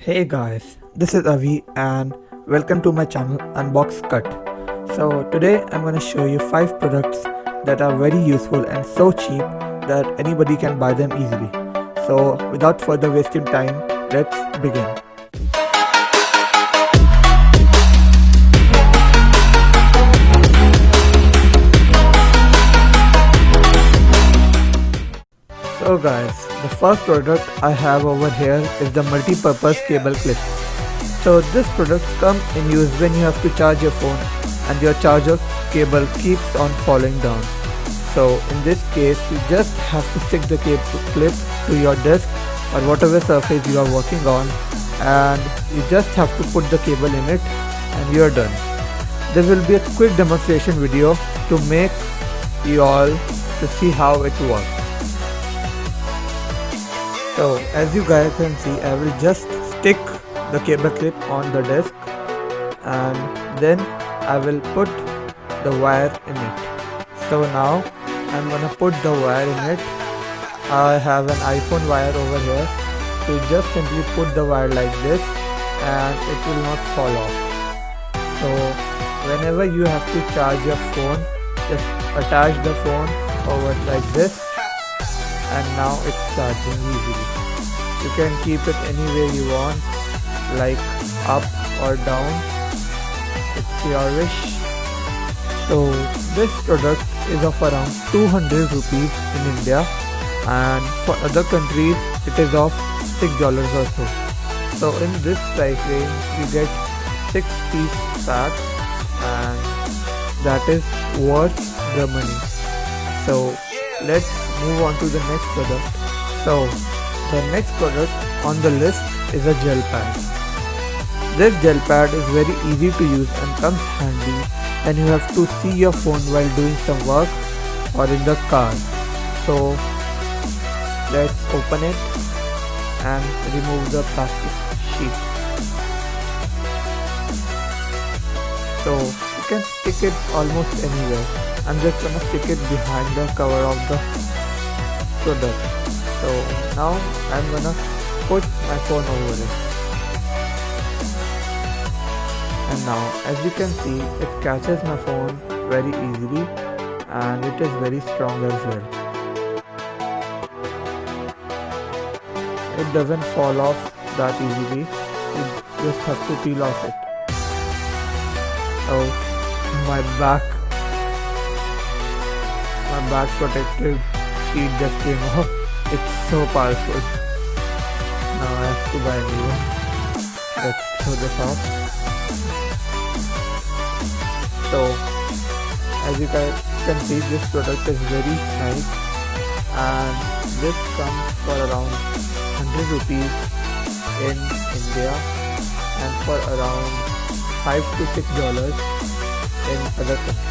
Hey guys, this is Avi and welcome to my channel Unbox Cut. So today I'm gonna show you 5 products that are very useful and so cheap that anybody can buy them easily. So without further wasting time, let's begin. So guys, the first product I have over here is the multi-purpose cable clip. So this product comes in use when you have to charge your phone and your charger cable keeps on falling down. So in this case you just have to stick the cable clip to your desk or whatever surface you are working on, and you just have to put the cable in it and you are done. This will be a quick demonstration video to make you all to see how it works. So as you guys can see, I will just stick the cable clip on the desk and then I will put the wire in it. So now I'm gonna put the wire in it. I have an iPhone wire over here, so you just simply put the wire like this and it will not fall off. So whenever you have to charge your phone, just attach the phone over like this and now it's charging easily. You can keep it anywhere you want, like up or down, it's your wish. So this product is of around 200 rupees in India, and for other countries it is of $6 or so. So in this price range you get 6-piece pack and that is worth the money. So let's move on to the next product. So the next product on the list is a gel pad. This gel pad is very easy to use and comes handy and you have to see your phone while doing some work or in the car. So let's open it and remove the plastic sheet. So you can stick it almost anywhere. I'm just gonna stick it behind the cover of the product. So now I'm gonna put my phone over it. And now as you can see, it catches my phone very easily and it is very strong as well. It doesn't fall off that easily, you just have to peel off it. Oh, my back protective sheet just came off. It's so powerful. Now I have to buy a new one. Let's throw this off. So as you guys can see, this product is very nice and this comes for around 100 rupees in India and for around $5 to $6 in other countries.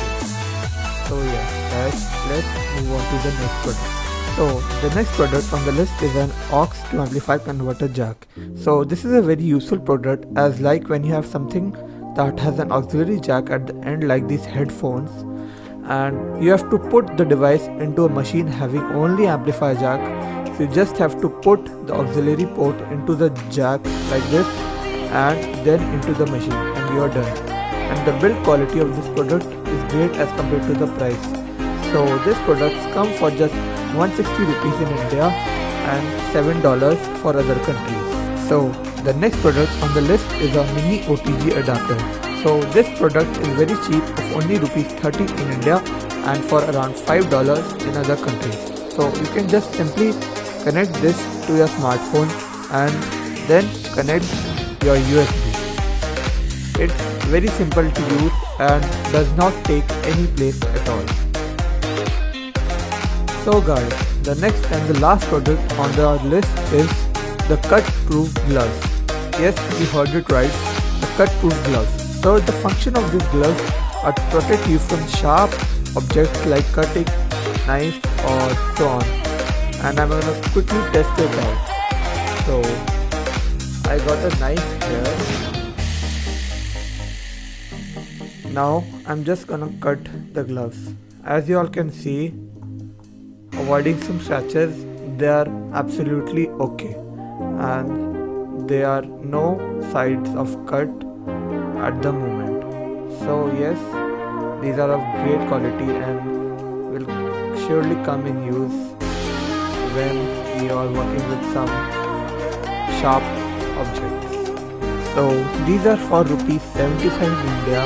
So yeah guys, let's move on to the next product. So the next product on the list is an aux to amplifier converter jack. So this is a very useful product, as like when you have something that has an auxiliary jack at the end like these headphones and you have to put the device into a machine having only amplifier jack. So you just have to put the auxiliary port into the jack like this and then into the machine and you are done. And the build quality of this product is great as compared to the price. So this product comes for just 160 rupees in India and $7 for other countries. So the next product on the list is a mini OTG adapter. So this product is very cheap, of only rupees 30 in India and for around $5 in other countries. So you can just simply connect this to your smartphone and then connect your USB. It's very simple to use and does not take any place at all. So guys, the next and the last product on the list is the cut proof gloves. Yes, you heard it right, the cut proof gloves. So the function of these gloves are to protect you from sharp objects like cutting, knives or so on. And I'm gonna quickly test it out. So I got a knife here. Now I'm just gonna cut the gloves. As you all can see, avoiding some scratches, they are absolutely okay. And there are no sides of cut at the moment. So yes, these are of great quality and will surely come in use when you are working with some sharp objects. So these are for rupees 75 in India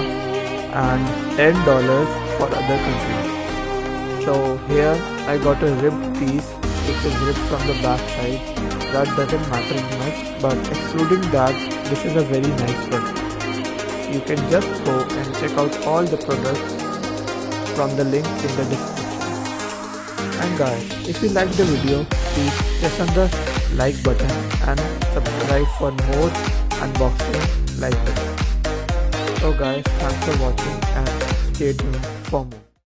and $10 for other countries. So here I got a ribbed piece which is ripped from the back side. That doesn't matter much, but excluding that, this is a very nice product. You can just go and check out all the products from the link in the description. And guys, if you like the video, please press on the like button and subscribe for more unboxing like this. So guys, thanks for watching and stay tuned for more.